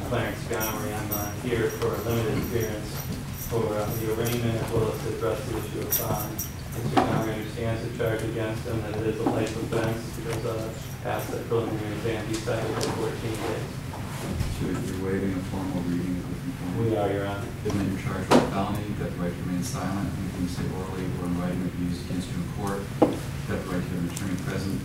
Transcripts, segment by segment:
Clarence Gomery. I'm here for a limited appearance for the arraignment as well as to address the issue of bond. Mr. Gomery understands the charge against him, that it is a life offense because past the preliminary exam he cited for 14 days. So you're waiving a formal reading of the complaint? We are, Your Honor. Given that you're charged with a felony, you've got the right to remain silent, you can say orally or in writing if used against you in court. You've got the right to have an attorney present.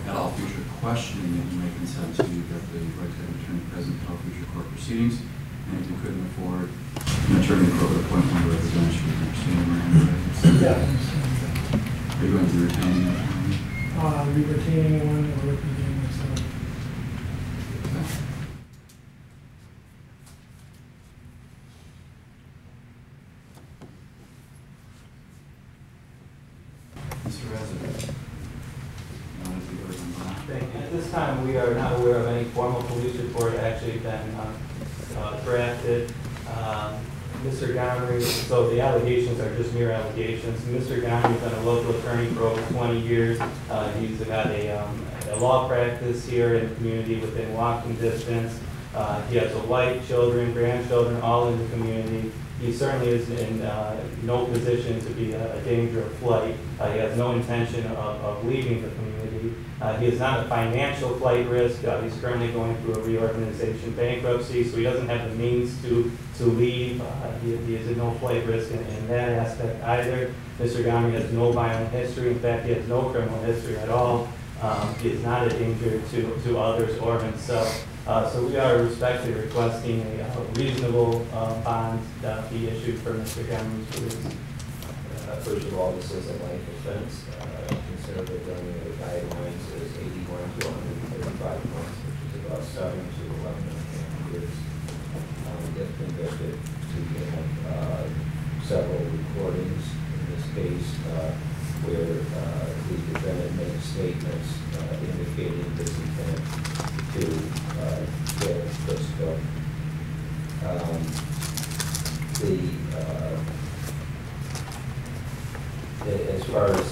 At all future questioning that you may consent to, you've got the right to have an attorney present at all future court proceedings. And if you couldn't afford an attorney, court would appoint one to represent you in proceeding. Yeah. Are you going to be retaining an attorney? I'll be retaining one or representing myself. Okay. Mr. Resident, At this time, we are not aware of any formal police report actually been drafted. Mr. Gomery, so the allegations are just mere allegations. Mr. Gomery's been a local attorney for over 20 years. He's got a law practice here in the community within walking distance. He has a wife, children, grandchildren, all in the community. He certainly is in no position to be a danger of flight. He has no intention of leaving the community. He is not a financial flight risk. He's currently going through a reorganization bankruptcy, so he doesn't have the means to leave. He is in no flight risk in that aspect either. Mr. Gomery has no violent history. In fact, he has no criminal history at all. He is not a danger to others or himself. So we are respectfully requesting a reasonable bond be issued for Mr. Gomery's release. First of all, this is a life offense. Conservative under the guidelines is 81 to 135 months, which is about 7 to 11.5 years. If convicted, to have several recordings in this case where the defendant makes statements indicating his intent to kill Chris Cook. As far as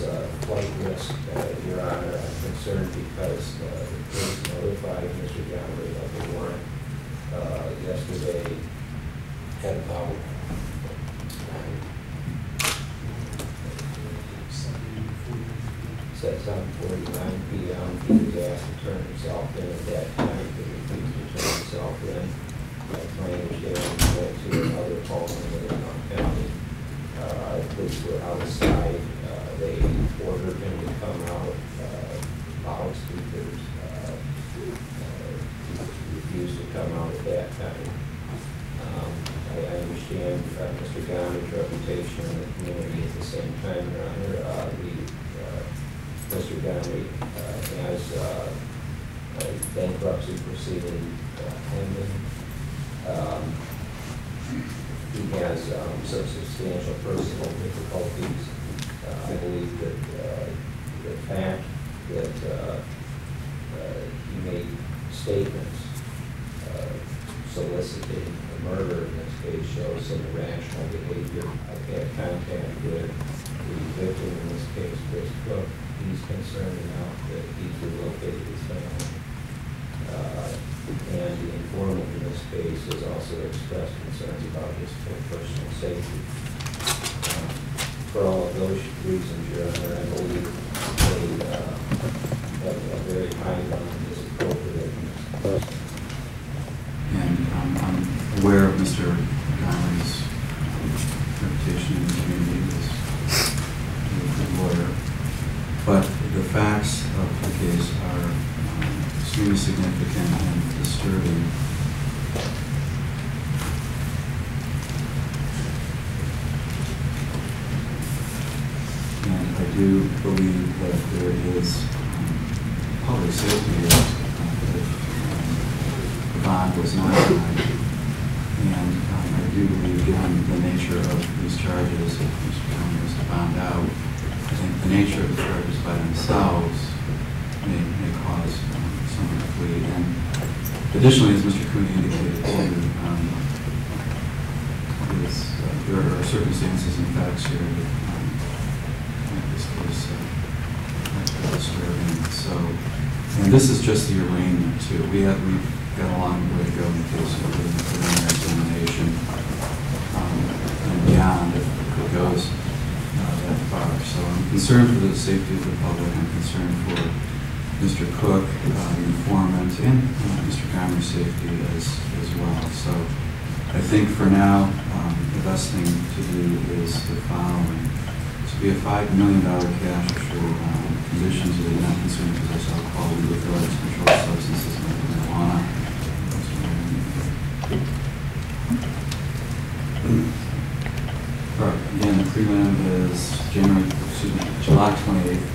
flight risk, Your Honor, I'm concerned because the police notified Mr. Gomery of the warrant yesterday at about 7:49 p.m. He was asked to turn himself in at that time. He refused to turn himself in. That's my understanding. He went to another home in Illinois County. Police were outside. They ordered him to come out. Loudspeakers. Refused to come out at that time. I understand Mr. Gomery's reputation in the community at the same time, Your Honor. Mr. Gomery has a bankruptcy proceeding pending. He has some substantial personal difficulties. I believe that the fact that he made statements soliciting a murder in this case shows some irrational behavior. I've had contact with the victim in this case, Chris Cook. He's concerned enough that he's relocated his family. And the informant in this case has also expressed concerns about his personal safety. For all of those reasons, Your Honor, I believe a very high bond is appropriate. And I'm aware of Mr. Gomery's reputation in the community as a good lawyer, but the facts of the case are extremely significant and disturbing. And I do believe that there is public safety risk if the bond was not denied. And I do believe, given the nature of these charges, if Mr. Gomery was to bond out, I think the nature of the charges by themselves may cause someone to flee. And additionally, as Mr. Cooney indicated too, there are circumstances and facts here that make this case disturbing. So, and this is just the arraignment too. We've got a long way to go in the case of the preliminary examination, and beyond if it goes that far. So I'm concerned for the safety of the public. I'm concerned for Mr. Cook, the informant, and Mr. Gomery's safety as well. So I think for now, the best thing to do is the following. This would be a $5 million cash for conditions that are not concerned with this alcohol, legal drugs, controlled substances, and marijuana. Again, the prelim is July 28th,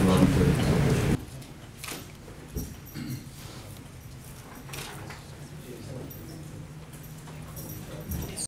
11:30.